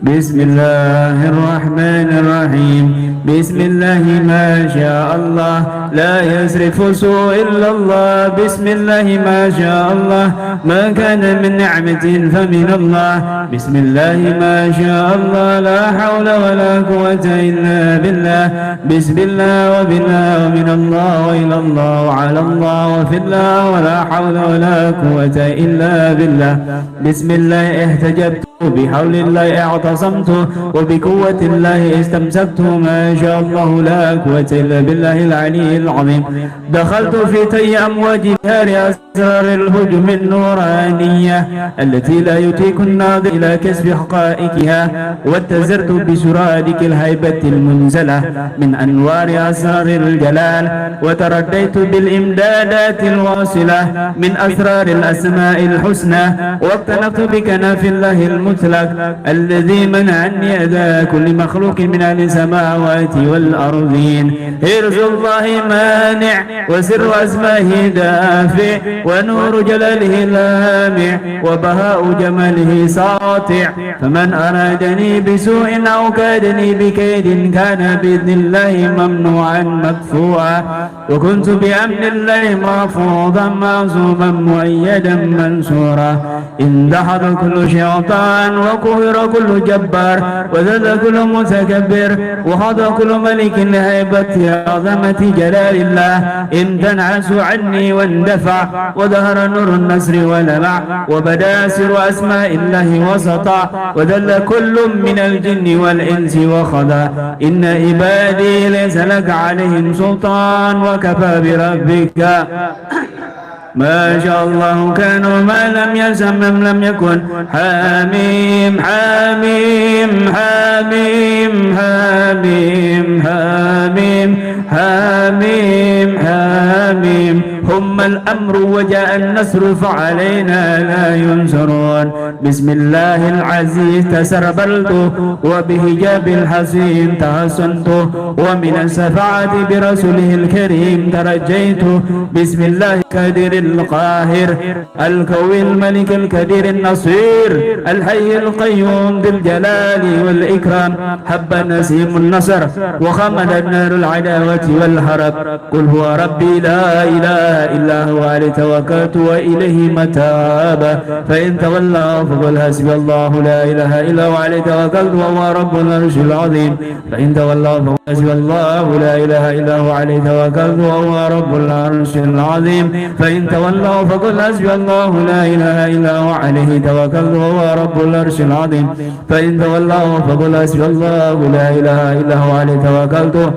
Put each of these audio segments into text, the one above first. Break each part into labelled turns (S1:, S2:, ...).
S1: بسم الله الرحمن الرحيم بسم الله ما شاء الله لا يصرف سوء إلا الله بسم الله ما شاء الله ما كان من نعمة فمن الله بسم الله ما شاء الله لا حول ولا قوة إلا بالله بسم الله وبالله ومن الله وإلى الله وعلى الله وفي الله ولا حول ولا قوة إلا بالله بسم الله احتجبت بحول الله اعتصمت وبقوة الله استمسكت ما شاء الله لا قوة إلا بالله العلي العظيم دخلت في تي أمواج بحار أسرار الهجم النورانية التي لا يطيق الناظر إلى كشف حقائقها واتزرت بسرادك الهيبة المنزلة من أنوار أسرار الجلال وترديت بالإمدادات الواصلة من أسرار الأسماء الحسنى واقتنقت بكناف الله المطلق الذي منع عني أذى كل مخلوق من السماوات والأرضين حرز الله مانع وسر أسمائه دافع ونور جلاله لامع وبهاء جماله ساطع فمن أرادني بسوء أو كادني بكيد كان بإذن الله ممنوعا مدفوعا وكنت بأمن الله محفوظا معصوما مؤيدا منصورا اندحر كل شيطان وقهر كل جبار وذل كل متكبر وخضع كل ملك لهيبة عظمة جلال الله إن تنعس عني واندفع وظهر نور النصر ولمع وبدا سر أسماء الله وسطع وذل كل من الجن والإنس وخضع إن عبادي ليس لك عليهم سلطان وكفى بربك ما شاء الله كان وما لم يسمم لم يكن حميم حميم حميم حميم حميم حميم حميم هم الأمر وجاء النصر فعلينا لا ينصرون بسم الله العزيز تسربلت وبهجاب الحسين تحصنت ومن الشفاعة برسوله الكريم ترجيت بسم الله القادر القاهر القوي الملك الكبير النصير الحي القيوم ذي الجلال والإكرام حب نسيم النصر وخمد النار العداوة والهرب قل هو ربي لا إله إلا هو عليه توكلت وإليه متاب فإن تولوا فقل حسبي الله لا إله إلا هو عليه توكلت وهو رب العرش العظيم فإن تولوا فقل حسبي الله لا إله إلا هو عليه توكلت وهو رب العرش العظيم فإن تولوا فقل حسبي الله لا إله إلا هو عليه توكلت وهو رب العرش العظيم فإن تولوا فقل حسبي الله لا إله إلا هو عليه توكلت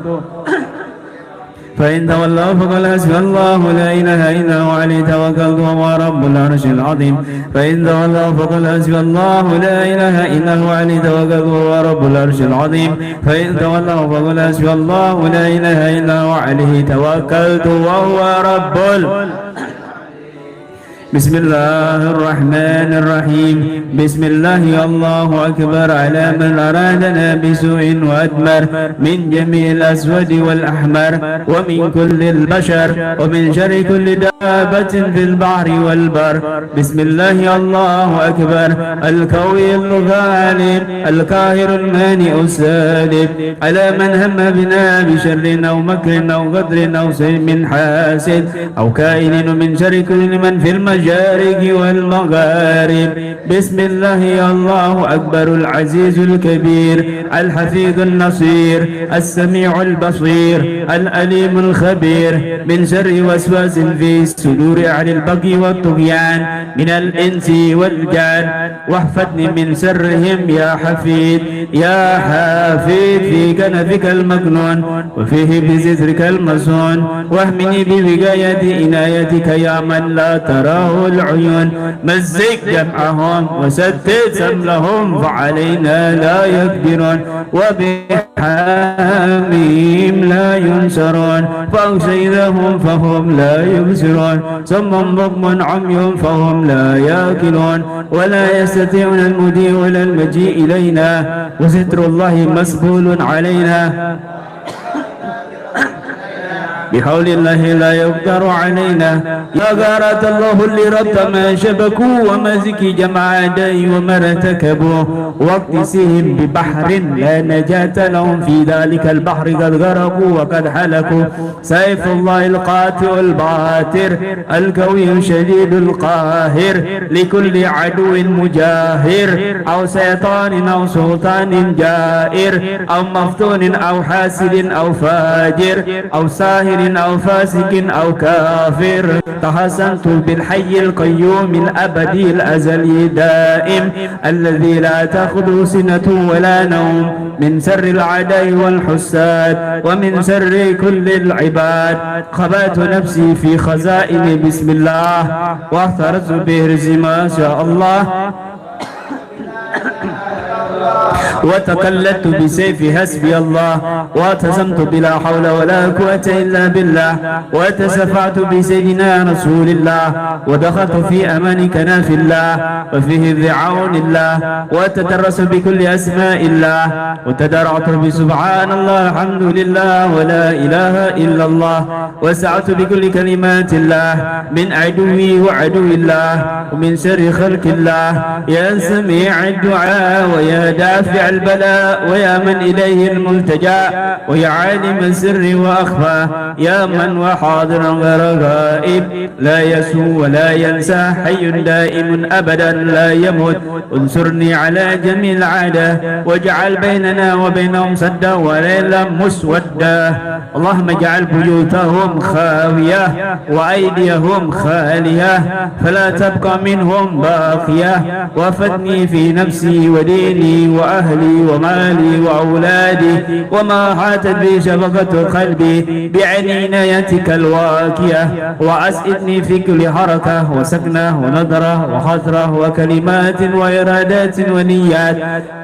S1: فإن تولوا فقل حسبي الله لا إله إلا هو عليه توكلت وهو رب العرش العظيم فإن تولوا فقل حسبي الله لا إله إلا هو عليه توكلت وهو رب العرش العظيم فإن تولوا فقل حسبي الله لا إله إلا هو عليه توكلت وهو رب بسم الله الرحمن الرحيم بسم الله الله أكبر على من أرادنا بسوء وأدمر من جميع الأسود والأحمر ومن كل البشر ومن شر كل دابة في البحر والبر بسم الله الله أكبر القوي الغالب القاهر المانع السالب على من هم بنا بشر أو مكر أو غدر أو سلم حاسد أو كائن من شر كل من في المجال المشارق والمغارب بسم الله الله أكبر العزيز الكبير الحفيظ النصير السميع البصير الأليم الخبير من شر وسواس في الصدور عن البغي والطغيان من الإنس والجان واحفظني من شرهم يا حفيظ يا حافظ في كنفك المكنون وفيه بسترك المصون واهمني بوقاية عنايتك يا من لا تراه العيون مزق جمعهم وسدد سملهم فعلينا لا يقدرون وبحميم لا ينصرون فأغشيناهم فهم لا يبصرون صم بكم عمي فهم لا يأكلون ولا يستطيعون المضي ولا المجيء إلينا وستر الله مسبول علينا بحول الله لا يقدر علينا. يا غارت الله اللي ربط ما شبكوا وما زكي جمع داي وما ارتكبوا واقتسهم ببحر لا نجاة لهم في ذلك البحر قد غرقوا وقد حلقوا. سيف الله القاطع الباتر القوي شديد القاهر لكل عدو مجاهر أو شيطان أو سلطان جائر أو مفتون أو حاسد أو فاجر أو ساهر أو فاسق أو كافر. تحسنت بالحي القيوم الأبدي الأزلي دائم الذي لا تأخذه سنة ولا نوم من سر العداء والحساد ومن سر كل العباد. خبأت نفسي في خزائن بسم الله واحترزت بهرز ما شاء الله وتقلدت بسيف حسبي الله واعتصمت بلا حول ولا قوة إلا بالله وتسفعت بسيدنا رسول الله ودخلت في أمان كناف الله وفيه بعون الله وتدرس بكل أسماء الله وتدرعت بسبحان الله الحمد لله ولا إله إلا الله وسعت بكل كلمات الله من عدوي وعدو الله ومن شر خلق الله. يا سميع الدعاء ويا دافع البلاء ويا من إليه الملتجى ويا عالم السر وأخفى يا من وحاضر غير غائب لا يسهو ولا ينسى حي دائم أبدا لا يموت. انصرني على جميع العادة واجعل بيننا وبينهم سدا وليلا مسودا. اللهم اجعل بيوتهم خاوية وأيديهم خالية فلا تبقى منهم باقية. وافدني في نفسي وديني وأهلي ومالي وأولادي وما حاتت بي شفقة قلبي بعنايتك الواكية. وأسئدني في كل حركة وسكنة ونظرة وخطرة وكلمات وإرادات ونيات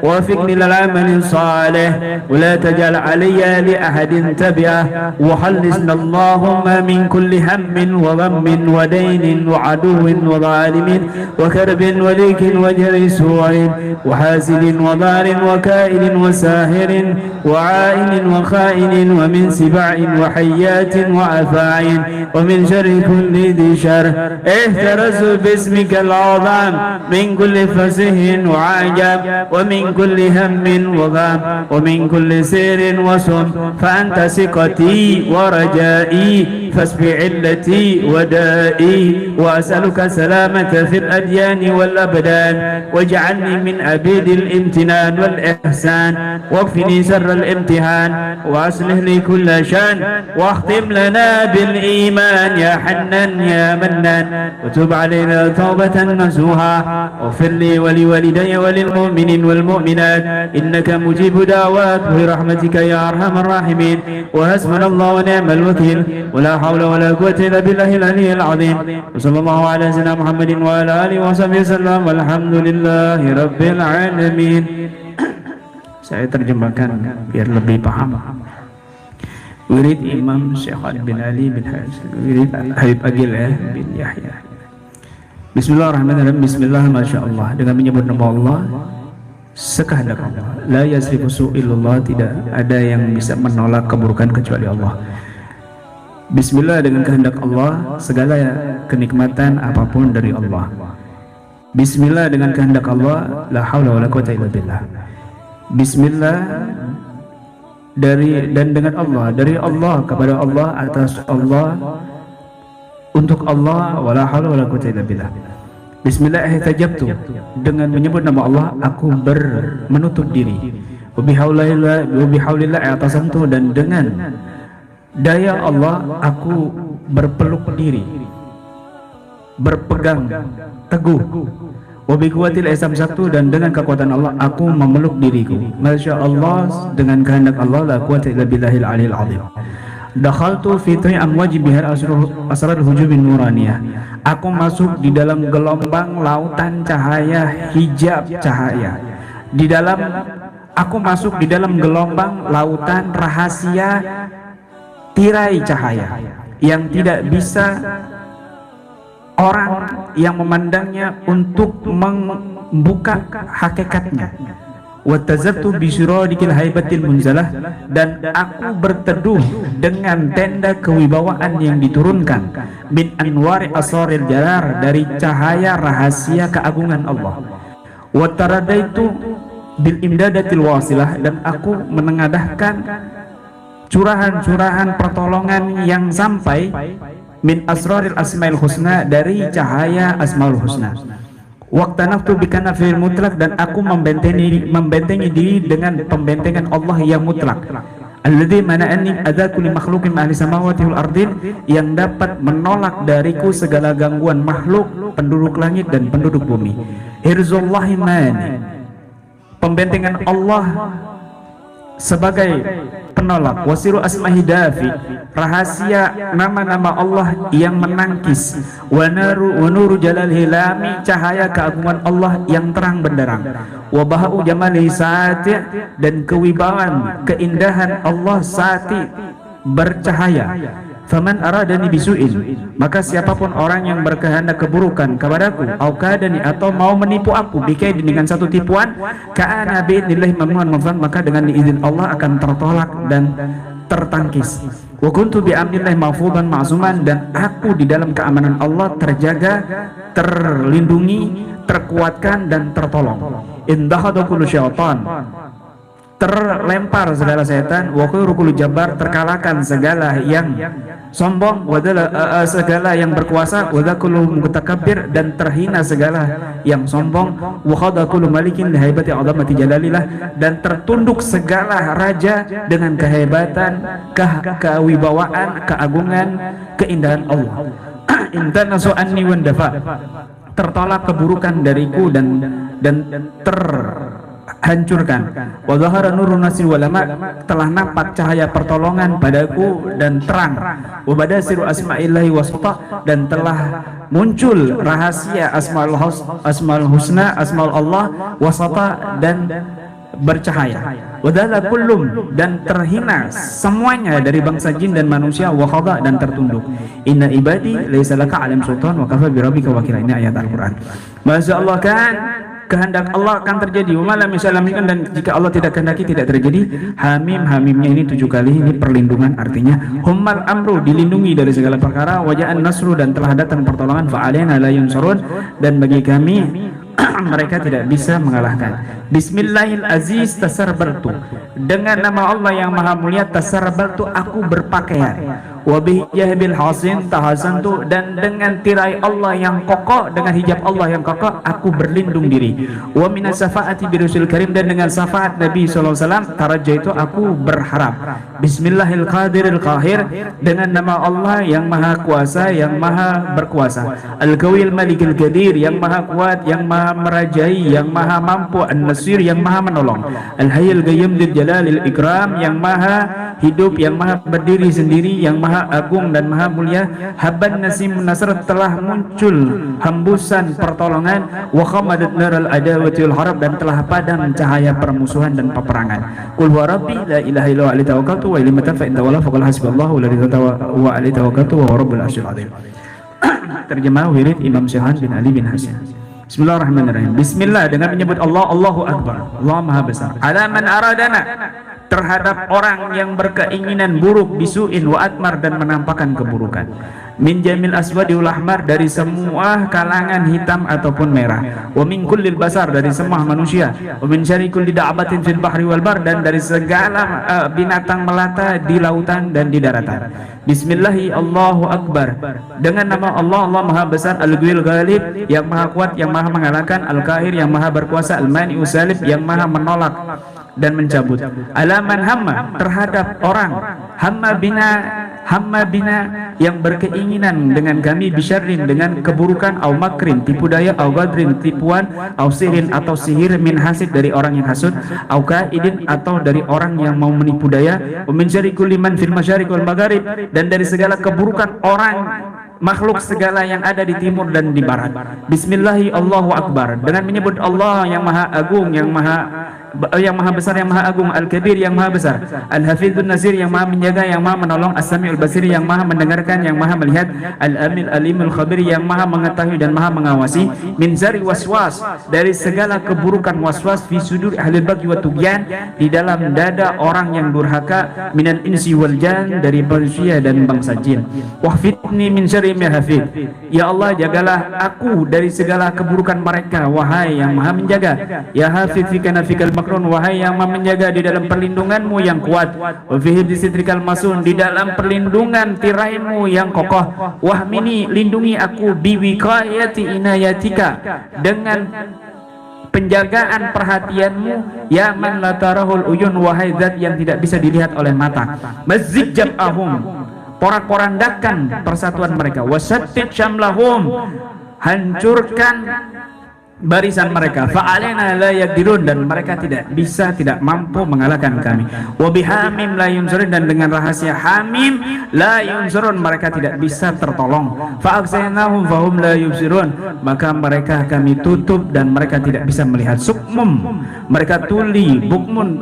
S1: ووفقني للعمل الصالح ولا تجعل علي لأحد تبعه. وخلصنا اللهم من كل هم وغم ودين وعدو وظالم وكرب وليك وجر سوء وحاسد وضار وكائن وساهر وعائن وخائن ومن سباع وحيات وأفاع ومن شر كل ذي شر. احترز باسمك العظام من كل فسح وعجب ومن كل هم وغم ومن كل سير وسم فأنت ثقتي ورجائي فاسب علتي ودائي. وأسألك سلامة في الأديان والأبدان واجعلني من أبيد الامتنان والإحسان واكفني سر الامتحان وأصلح لي كل شان واختم لنا بالإيمان يا حنان يا منان وتب علينا توبة نصوحا واغفر لي ولوالدي وللمؤمنين والمؤمنات إنك مجيب دعوات برحمتك يا أرحم الراحمين. وحسبنا الله ونعم الوكيل ولا حول ولا قوة إلا بالله العلي العظيم. وصلى الله على سيدنا محمد وعلى آله وصحبه وسلم والحمد لله رب العالمين. Saya terjemahkan biar lebih paham. Wirid Imam Syekh Khalid bin Ali bin Wirid Habib Agil bin Yahya. Bismillahirrahmanirrahim. Bismillah, Masya Allah. Dengan menyebut nama Allah sekehendak Allah. La yasrifu su'illallah, tidak ada yang bisa menolak keburukan kecuali Allah. Bismillah, dengan kehendak Allah segala kenikmatan apapun dari Allah. Bismillah, dengan kehendak Allah la haula wala quwata illa billah. Bismillah, dari dan dengan Allah, dari Allah kepada Allah, atas Allah, untuk Allah, wala haula wala quwata illa billah. Bismillah ihtajabtu, dengan menyebut nama Allah aku menutup diri. Wa bihaulillah i'tasamtu, dan dengan daya Allah aku berpeluk diri, berpegang teguh. Wabi kuwatil istamsaktu, dan dengan kekuatan Allah aku memeluk diriku. Masya Allah, dengan kehendak Allah la quwwata illa billahil aliyil azim. Dakhaltu fi amwaji bihar asrar hujubin nuraniyah. Aku masuk di dalam gelombang lautan cahaya, hijab cahaya. Aku masuk di dalam gelombang lautan rahasia, tirai cahaya yang tidak bisa orang yang memandangnya untuk membuka hakikatnya, wa tazartu bi syuradikil haibatil munzalah, dan aku berteduh dengan tenda kewibawaan yang diturunkan, min anwari asraril jalal, dari cahaya rahasia keagungan Allah, wa taradaitu bil imdadatil wasilah, dan aku menengadahkan curahan-curahan pertolongan yang sampai, min asraril asmaul husna, dari cahaya asmaul husna, waqtanaftu bikanafil mutlak, dan aku membentengi diri dengan pembentengan Allah yang mutlak, alladzi mana'ani adza kulli makhluqin ahli samawati wal ardin, yang dapat menolak dariku segala gangguan makhluk penduduk langit dan penduduk bumi. Hirzullahi mani, pembentengan Allah sebagai penolak, wasiru asma'i dafi, rahasia nama-nama Allah yang menangkis, wa nuru jalal hilami, cahaya keagungan Allah yang terang benderang, wa baha'u jamalihi saati, dan kewibawaan keindahan Allah saati bercahaya. Faman aradani bisu'in, maka siapapun orang yang berkehendak keburukan kepadaku, au kadani, atau mau menipu aku, bikaidin, dengan satu tipuan, ka'ana bi'idnillahi mamnu'an mafan, maka dengan izin Allah akan tertolak dan tertangkis. Wa kuntu bi'amdillahi mahfudan ma'suman, dan aku di dalam keamanan Allah terjaga, terlindungi, terkuatkan dan tertolong. Indahadu kullu syaitan, terlempar segala setan, wa kullu jabbar, terkalahkan segala yang sombong, segala yang berkuasa, wa kullu mutakabbir, dan terhina segala yang sombong, wa khada kullu malikin li haibati azamati jalalillah, dan tertunduk segala raja dengan kehebatan, kewibawaan, keagungan, keindahan Allah. Intanasu anni wandafa, tertolak keburukan dariku dan terhancurkan. Wa zahara nurun nasir walama, telah nampak cahaya pertolongan padaku dan terang. Wa badasiru asma'illahi wasata, dan telah muncul rahasia asmaul husna, asmaul Allah, wasata, dan bercahaya. Wadala kullum, dan terhina semuanya dari bangsa jin dan manusia, wa khada, dan tertunduk. Inna ibadi laisa laka alim sultan wa kafa bi rabbika wakila. Ini ayat Al-Qur'an. Masya Allah, kan kehendak Allah akan terjadi, dan jika Allah tidak kehendaki tidak terjadi. Hamimnya ini 7 kali, ini perlindungan, artinya hummal amru, dilindungi dari segala perkara, waja'an nasru, dan telah datang pertolongan, fa'alaina la yunsarun, dan bagi kami mereka tidak bisa mengalahkan. Bismillahil aziz tasarbaltu, dengan nama Allah yang maha mulia, tasarbaltu, aku berpakaian, wa bihijahbil hasin tahasantu, dan dengan tirai Allah yang kokoh, dengan hijab Allah yang kokoh, aku berlindung diri. Wa minas syafaati bi rasul karim, dan dengan syafaat Nabi sallallahu alaihi wasallam, tarajaitu, aku berharap. Bismillahil qadiril qahir, dengan nama Allah yang maha kuasa, yang maha berkuasa. Al-qawiyil malikil qadir, yang maha kuat, yang maha merajai, yang maha mampu. An-nasir, yang maha menolong. Al-hayyul qayyum dzul jalalil ikram, yang maha hidup, yang maha berdiri sendiri, yang maha agung dan maha mulia. Habban nasim nasr, telah muncul hembusan pertolongan. Wa khamadat naral adawati wal harab, dan telah padam cahaya permusuhan dan peperangan. Qul huwa rabbi la ilaha illa huwa alaihi tawakkaltu wa ilaihi matab, fa in tawalla faqul hasbiyallahu alladzi wa alaihi tawakkaltu wa rabbul arsyil azim. Terjemah wirid Imam Syahan bin Ali bin Hasan. Bismillahirrahmanirrahim. Bismillah, dengan menyebut Allah, Allahu Akbar, Allah Maha Besar. Ala man aradana, terhadap orang yang berkeinginan buruk, bisuin wa atmar, dan menampakkan keburukan. Min jamil aswadi wal ahmar, dari semua kalangan hitam ataupun merah. Wa min kullil basar, dari semua manusia. Wa min syarri kulli da'abatin fil bahri wal bar, dan dari segala binatang melata di lautan dan di daratan. Bismillahi Allahu Akbar, dengan nama Allah, Allah Maha Besar. Al-Ghawil Ghalib, yang maha kuat, yang maha mengalahkan. Al-Qahir, yang maha berkuasa. Al-Mani'u Salib, yang maha menolak dan mencabut. Alaman hamma, terhadap orang hamma bina, yang berkeinginan dengan kami, bisyarrin, dengan keburukan, au makrin, tipu daya, au gadrin, tipuan, au sihirin, atau sihir, min hasid, dari orang yang hasud, au kaidin, atau dari orang yang mau menipu daya, wa min syarri kulli man fil masyariq wal magharib, dan dari segala keburukan orang makhluk segala yang ada di timur dan di barat. Bismillahi Allahu Akbar, dengan menyebut Allah yang maha agung, yang maha yang maha besar, yang maha agung, Al-Kabir yang maha besar, Al-Hafidhun Nasir yang maha menjaga, yang maha menolong, As-Sami'ul Basir yang maha mendengarkan, yang maha melihat, Al-Amil Alimul Khabir yang maha mengetahui dan maha mengawasi, min zari waswas, dari segala keburukan waswas, fi sudur ahli bagi wa tugyan, di dalam dada orang yang durhaka, minal insi wal jan, dari manusia dan bangsa jin. Wahfidni min syarri ma hafid, ya Allah jagalah aku dari segala keburukan mereka, wahai yang maha menjaga. Ya hafid fi kanafikal makrun, wahai yang maha menjaga di dalam perlindunganmu yang kuat. Wa fi hibdisitrikal masun, di dalam perlindungan tiraimu yang kokoh. Wahmini, lindungi aku, biwiqayati inayatika, dengan penjagaan perhatianmu, ya man la tarahul uyun, wahai zat yang tidak bisa dilihat oleh mata. Mazid jam'ahum, porak-porandakan persatuan mereka. Wasattid syamlahum, hancurkan barisan mereka. Fa'alena la yaqdirun, dan mereka tidak bisa, tidak mampu mengalahkan kami. Wa bihamim la yunsurun, dan dengan rahasia hamim la yunsurun, mereka tidak bisa tertolong. Fa'aksaynahum fahum la yubsirun, maka mereka kami tutup dan mereka tidak bisa melihat. Sukmum, mereka tuli, bukmun,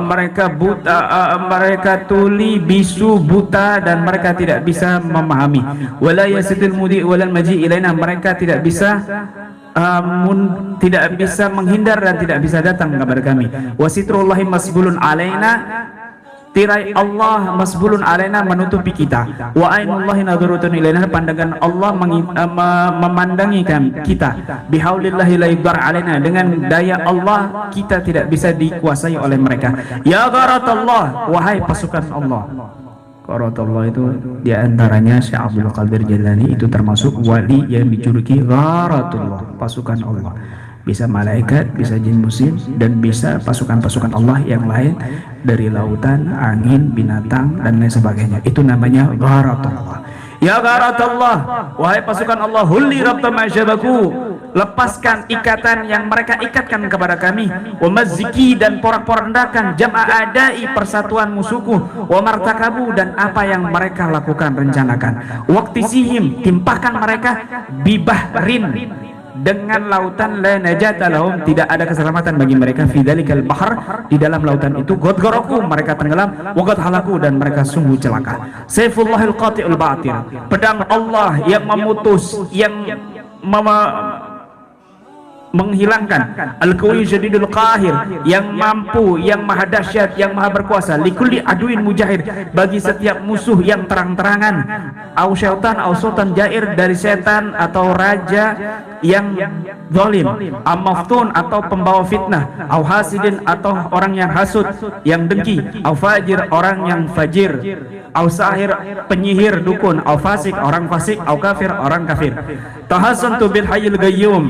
S1: mereka buta, mereka tuli, bisu, buta, dan mereka tidak bisa memahami. Wala yasidul mudi walal maji ilaina, mereka tidak bisa tidak bisa menghindar dan tidak bisa datang kepada kami. Wasitrullahi masbulun alaina, tirai Allah masbulun alaina, menutupi kita. Wa ainullahi nadhurutun ilaina, pandangan Allah memandangi kita. Bihaulillahi la yudhar alaina, dengan daya Allah kita tidak bisa dikuasai oleh mereka. Ya gharatallah, wahai pasukan Allah. Qaratullah itu diantaranya Syekh Abdul Qadir Jailani, itu termasuk wali yang dijuluki Gharatullah, pasukan Allah. Bisa malaikat, bisa jin musim, dan bisa pasukan-pasukan Allah yang lain dari lautan, angin, binatang, dan lain sebagainya. Itu namanya Gharatullah. Ya Gharatullah, wahai pasukan Allah, hulli rabta ma'asyabaku, lepaskan ikatan yang mereka ikatkan kepada kami. Wa mazziki, dan porak-porandakan jam'a adai, persatuan musuhku. Wa martakabu, dan apa yang mereka lakukan, rencanakan. Waktisihim, timpahkan mereka, bibahrin, dengan lautan, la najata lahum, tidak ada keselamatan bagi mereka, fi dzalikal bahr, di dalam lautan itu, godgoroku, mereka tenggelam, wa qad halaku, dan mereka sungguh celaka. Sayfullahil qati'ul batil, pedang Allah yang memutus, yang menghilangkan, al-qawi syadidul qahir, yang mampu, yang maha dahsyat, yang maha berkuasa, likulli aduin mujahid, bagi setiap musuh yang terang-terangan, au syaitan au sultan jair, dari setan atau raja yang zalim, amaftun, atau pembawa fitnah, au hasidin, atau orang yang hasud, yang dengki, au fajir, orang yang fajir, au sahir, penyihir, dukun, au fasik, orang fasik, au kafir, orang kafir. Tahassantu bil hayyil qayyum,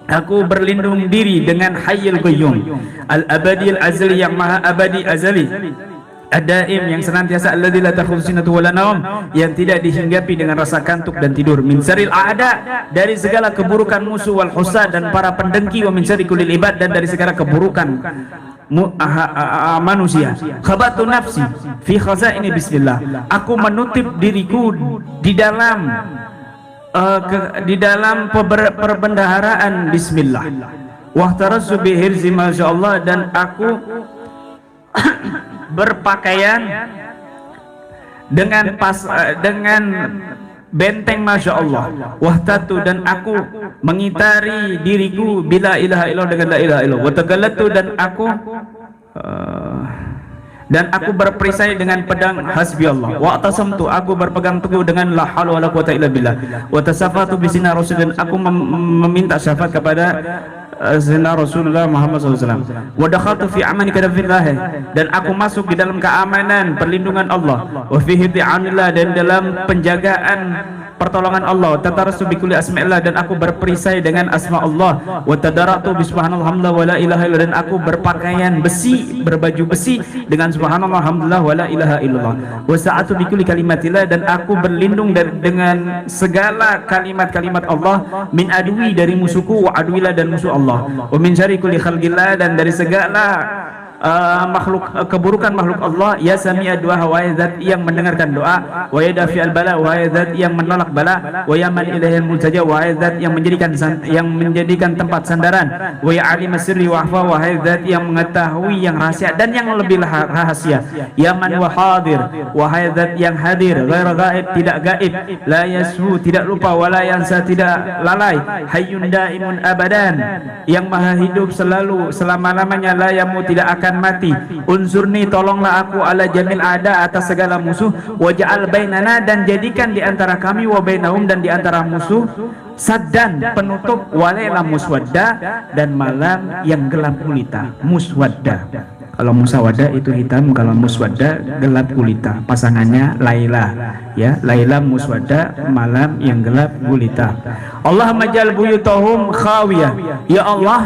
S1: aku berlindung diri dengan Hayyul Qayyum, Al-Abadi Al-Azali, yang maha abadi azali, Ad-Daim, yang senantiasa, alladzi la ta'khudhuhu sinatun wa la naum, yang tidak dihinggapi dengan rasa kantuk dan tidur. Min syarril a'da, dari segala keburukan musuh, wal husad, dan para pendengki, wa min syarri kulli ibad, dan dari segala keburukan manusia. Khabatu nafsi fi khazaini bismillah, aku menutup diriku di dalam perbendaharaan bismillah. Wahtarasu bihirzi masyaallah, dan aku berpakaian dengan benteng masyaallah. Wahtatu, dan aku mengitari diriku bila ilaha illallah, dengan la ilaha illallah. Watagallatu, dan aku berperisai dengan pedang hasbi Allah. Wa atasamtu, aku berpegang teguh dengan la haula wala quwata illa billah. Wa tasafatu bisina rasul, dan aku meminta syafaat kepada Sayyidina Rasulullah Muhammad SAW. Wa dakhaltu fi amani kadafillah, dan aku masuk di dalam keamanan perlindungan Allah. Wa fi hifdhi'anillah, dan dalam penjagaan pertolongan Allah. Tatarasu bi kulli asma'illah, dan aku berperisai dengan asma Allah. Wa tadaratu bi subhanallah hamdulillah wa la ilaha illallah, dan aku berpakaian besi, berbaju besi dengan subhanallah hamdulillah wa la ilaha illallah. Wa sa'atu bi kulli kalimatillah, dan aku berlindung dengan segala kalimat-kalimat Allah, min adwi, dari musuhku, wa adwillah, dan musuh Allah, wa min syarri kulli khalqillah, dan dari segala makhluk keburukan makhluk Allah, ya sami'a du'a, wahai zat yang mendengarkan doa, wa yadafi al bala, wahai zat yang menolak bala, wa yaman ilaihil multaja, wahai zat yang menjadikan tempat sandaran, wa ya alim sirri wa akhfa, wahai zat yang mengetahui yang rahasia dan yang lebih rahasia, ya man wa hadir, wahai zat yang hadir, ghair gaib, tidak gaib, la yasu, tidak lupa, wala yansa, tidak lalai, hayyun daimun abadan, yang maha hidup selalu selama-lamanya, la yamu, tidak akan mati, unsurni, tolonglah aku, ala jamil ada, atas segala musuh, waja'al bainana, dan jadikan di antara kami, wa bainahum, dan di antara musuh, saddan, penutup, walaila muswadda, dan malam yang gelap gulita. Muswadda, kalau musawada itu hitam, kalau muswadda gelap gulita. Pasangannya Laila, ya, Laila muswadda, malam yang gelap gulita. Allahumma jal buyutahum khawiyah, ya Allah,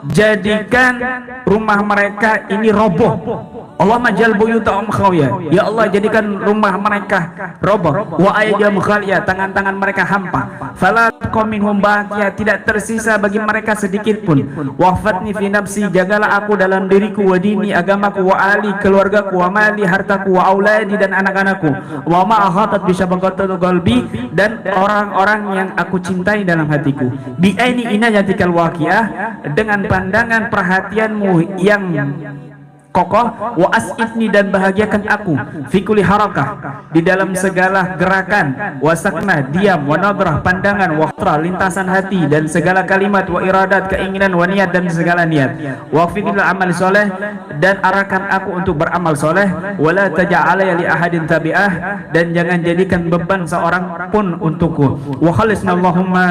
S1: jadikan rumah mereka ini roboh. Allahumma jal buyutahum khawiyah, ya Allah, jadikan rumah mereka roboh. Wa ayyam khaliyah, tangan-tangan mereka hampa. Fala minhum baqiya, tidak tersisa bagi mereka sedikit pun. Wahfatni fi nafsi, jagalah aku dalam diriku, wa dini, agamaku, wa ali, keluargaku, wa mali, hartaku, wa auladi, dan anak-anakku, wa ma ahatat bi syabaqatil qalbi, dan orang-orang yang aku cintai dalam hatiku. Bi aini inayatikal waqiah, dengan pandangan perhatianmu yang kokoh, wa as'idni, dan bahagiakan aku, fi kulli harakah, di dalam segala gerakan, wa sakna, diam, wa nadrah, pandangan, wa khatra, lintasan hati, dan segala kalimat, wa iradat, keinginan, wa niat, dan segala niat, wa fi'il amal soleh, dan arahkan aku untuk beramal soleh, wa la taj'alaya li ahadin tabi'ah, dan jangan jadikan beban seorang pun untukku, wa khalisna Allahumma,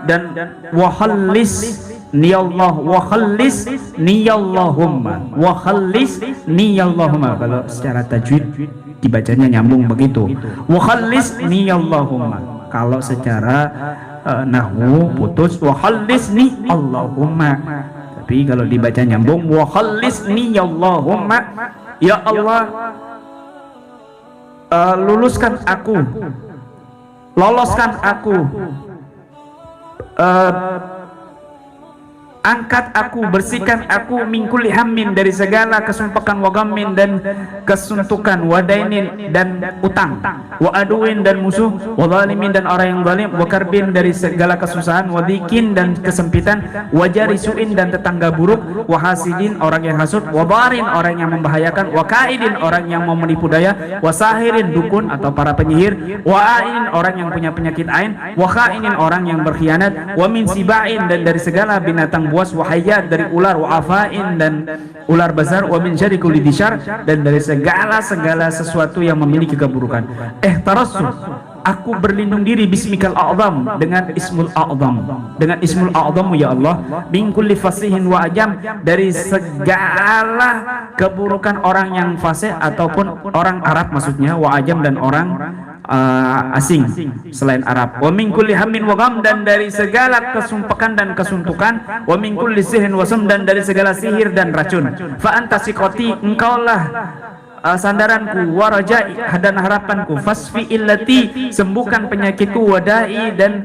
S1: dan wa khalis niyallah, wa khalis niyallahumma, wa khalis niyallahumma, kalau secara tajwid dibacanya nyambung begitu, wa khalis niyallahumma. Kalau secara nahwu putus, wa khalis niyallahumma, tapi kalau dibaca nyambung, wa khalis niyallahumma, ya Allah, luluskan aku, loloskan aku, angkat aku, bersihkan aku, min kulli hammin, dari segala kesumpakan, wa ghammin, dan kesuntukan, wa dainin, dan utang, wa aduin, dan musuh, wa zalimin, dan orang yang zalim, wa karbin, dari segala kesusahan, wa dikin, dan kesempitan, wa jarisuin, dan tetangga buruk, wa hasidin, orang yang hasud, wa barin, orang yang membahayakan, wa kaidin, orang yang mau menipu daya, wa sahirin, dukun atau para penyihir, wa ainin, orang yang punya penyakit ain, wa khainin, orang yang berkhianat, wa min sibain, dan dari segala binatang buas, wa hayat, dari ular, wa afain, dan ular besar, wa min syarri kulli disyar, dan dari segala sesuatu yang memiliki keburukan. Tarassu, aku berlindung diri, bismikal a'zam, dengan ismul a'zam, dengan ismul a'zamu, ya Allah, min kulli fasihin wa ajam, dari segala keburukan orang yang fasih ataupun orang Arab maksudnya, wa ajam, dan orang asing selain Arab, wa min kulli hammin wa gham, dan dari segala kesumpakan dan kesuntukan, wa min kulli sihrin wa sum, dan dari segala sihir dan racun. Fa anta siqati, engkaulah sandaranku, wa rajai, dan harapanku, fasfi illati, sembuhkan penyakitku, wadai, dan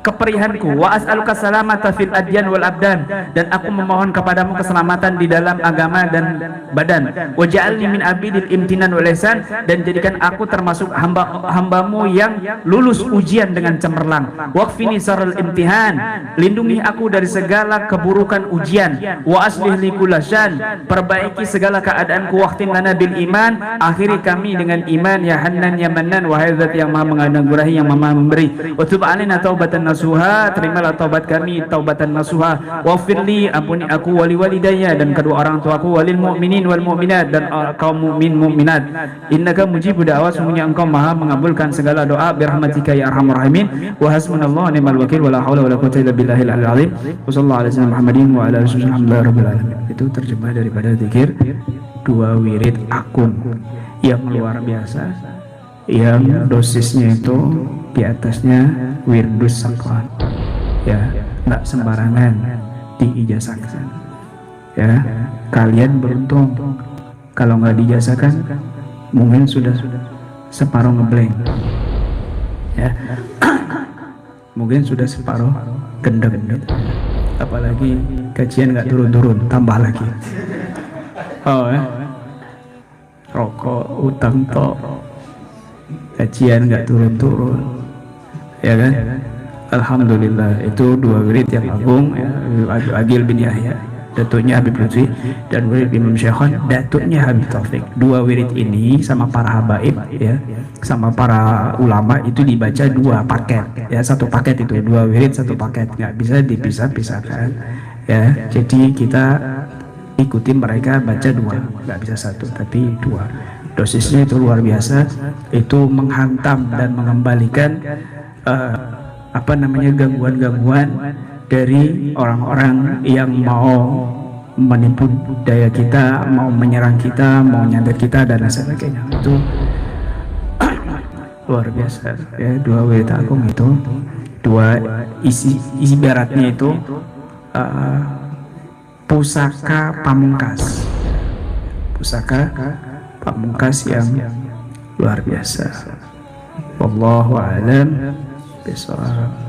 S1: keperihanku, wa as'aluka salamata fil adyan wal abdan, dan aku memohon kepadamu keselamatan di dalam agama dan badan, wa ja'alni min abidil imtinan wal ihsan, dan jadikan aku termasuk hambamu yang lulus ujian dengan cemerlang, waqfini syarrul imtihan, lindungi aku dari segala keburukan ujian, wa aslih li kullasyan, perbaiki segala keadaanku, waqtin lana bil iman, akhiri kami dengan iman, ya Hannan ya Mannan, wahai zat yang maha menganugerah, yang maha memberi, wa tub alaina taubatan nasuha, terimalah taubat kami taubatan nasuha, wafirli, ampuni aku, wali walidayya, dan kedua orang tuaku, walil mu'minin wal mu'minat, dan kaum mu'min mu'minat, innaka mujibu da'wat, sungguhnya engkau maha mengabulkan segala doa, birahmatika ya arhamar rahimin, wa hasbunallahu wa ni'mal wakil, wala haula wala quwwata illa billahil aliyyil azim, wa sallallahu alaihi wasallam Muhammadin wa ala alihi wasallam rabbil alamin. Itu terjemah daripada zikir dua wirid akun yang luar biasa, yang dosisnya itu di atasnya wirdus sakwan, ya, nggak sembarangan diijazahkan, ya. Kalian beruntung kalau nggak diijazahkan, mungkin sudah separuh ngeblank, ya. Mungkin sudah separuh gendeng gitu. apalagi gajian nggak turun-turun, tambah lagi. Oh rokok, utang tok, gajian nggak turun-turun, ya kan? Alhamdulillah, itu 2 wirid yang agung ya. Agil bin Yahya, datuknya Habib Lutfi, dan wirid Imam Syekhon, datuknya Habib Taufik. 2 wirid ini sama para habaib ya, sama para ulama itu dibaca 2 paket ya, 1 paket itu 2 wirid 1 paket, nggak bisa dipisah-pisahkan ya. Jadi kita ikutin mereka baca 2, nggak bisa 1 tapi 2. Dosisnya itu luar biasa, itu menghantam dan mengembalikan gangguan-gangguan dari orang-orang yang mau menipu daya kita, mau menyerang kita, mau nyantet kita dan sebagainya. Itu luar biasa ya. 2 wirid agung itu, 2 isi baratnya itu pusaka pamungkas, pusaka pamungkas yang luar biasa. Wallahu a'lam bishawab.